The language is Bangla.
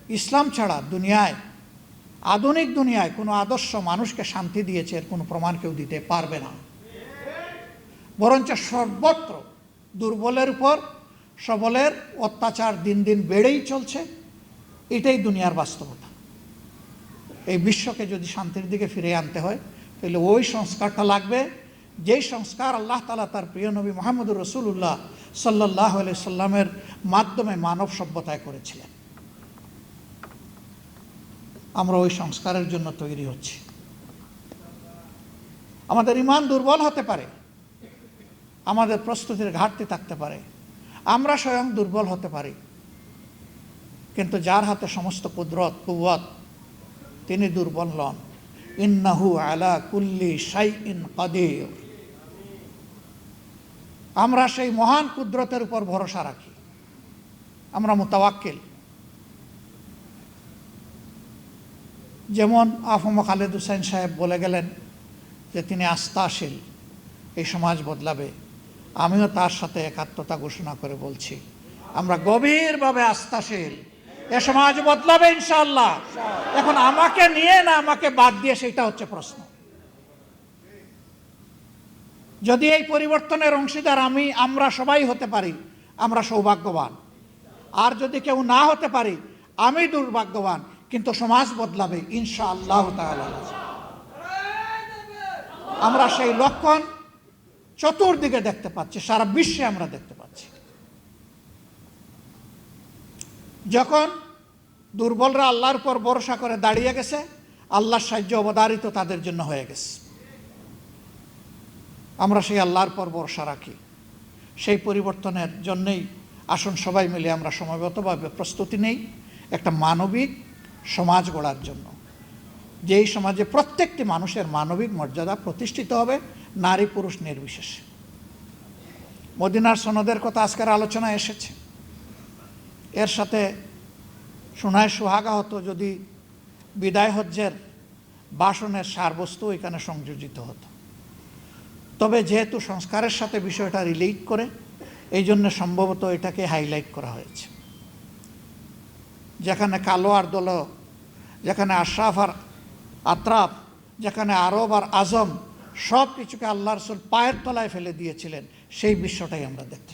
ইসলাম ছাড়া দুনিয়ায়, আধুনিক দুনিয়ায় কোনো আদর্শ মানুষকে শান্তি দিয়েছে এর কোনো প্রমাণ কেউ দিতে পারবে না। বরঞ্চ সর্বত্র দুর্বলের উপর সবলের অত্যাচার দিন দিন বেড়েই চলছে। এটাই দুনিয়ার বাস্তবতা। এই বিশ্বকে যদি শান্তির দিকে ফিরিয়ে আনতে হয় তাহলে ওই সংস্কারটা লাগবে, যেই সংস্কার আল্লাহ তাআলা তার প্রিয় নবী মুহাম্মদুর রাসূলুল্লাহ সাল্লাল্লাহু আলাইহি সাল্লামের মাধ্যমে মানব সভ্যতায় করেছিলেন। আমরা ওই সংস্কারের জন্য তৈরি হচ্ছি। আমাদের ঈমান দুর্বল হতে পারে, আমাদের প্রস্তুতির ঘাটতি থাকতে পারে, আমরা স্বয়ং দুর্বল হতে পারি, কিন্তু যার হাতে সমস্ত কুদরত কুওয়াত তিনি দুর্বল নন। ইন্নাহু আলা কুল্লি শাইইন কাদির। আমরা সেই মহান কুদরতের উপর ভরসা রাখি, আমরা মুতাওয়াক্কিল। যেমন আফম খালেদ হুসাইন সাহেব বলে গেলেন যে তিনি আস্থাশীল, এই সমাজ বদলাবে। আমিও তার সাথে একাত্মতা ঘোষণা করে বলছি, আমরা গভীরভাবে আস্থাশীল, এ সমাজ বদলাবে ইনশাআল্লাহ। এখন আমাকে নিয়ে না আমাকে বাদ দিয়ে, সেটা হচ্ছে প্রশ্ন। যদি এই পরিবর্তনের অংশীদার আমরা সবাই হতে পারি, আমরা সৌভাগ্যবান। আর যদি কেউ না হতে পারি, আমি দুর্ভাগ্যবান। কিন্তু সমাজ বদলাবে ইনশাআল্লাহ তাআলা। আমরা সেই লক্ষণ চতুর্দিকে দেখতে পাচ্ছি, সারা বিশ্বে আমরা দেখতে পাচ্ছি। যখন দুর্বলরা আল্লাহর উপর ভরসা করে দাঁড়িয়ে গেছে, আল্লাহর সাহায্য অবধারিত তাদের জন্য হয়ে গেছে। আমরা সেই আল্লাহর উপর ভরসা রাখি। সেই পরিবর্তনের জন্যই আসুন সবাই মিলে আমরা সমবেতভাবে প্রস্তুতি নেই একটা মানবিক সমাজ গড়ার জন্য, যেই সমাজে প্রত্যেকটি মানুষের মানবিক মর্যাদা প্রতিষ্ঠিত হবে, নারী পুরুষ নির্বিশেষে। মদিনার সনদের কথা আজকের আলোচনায় এসেছে। এর সাথে সোনায় সোহাগা হতো যদি বিদায় হজ্জের ভাষণের সারবস্তু এখানে সংযোজিত হতো। তবে যেহেতু সংস্কারের সাথে বিষয়টা রিলেট করে, এই জন্য সম্ভবত এটাকে হাইলাইট করা হয়েছে। যেখানে কালো আর দোলো, যেখানে আশরাফ আর আতরাফ, যেখানে আরব আর আজম, সব কিছুকে আল্লাহ রাসূল পায়ের তলায় ফেলে দিয়েছিলেন, সেই বিশ্বটাই আমরা দেখতে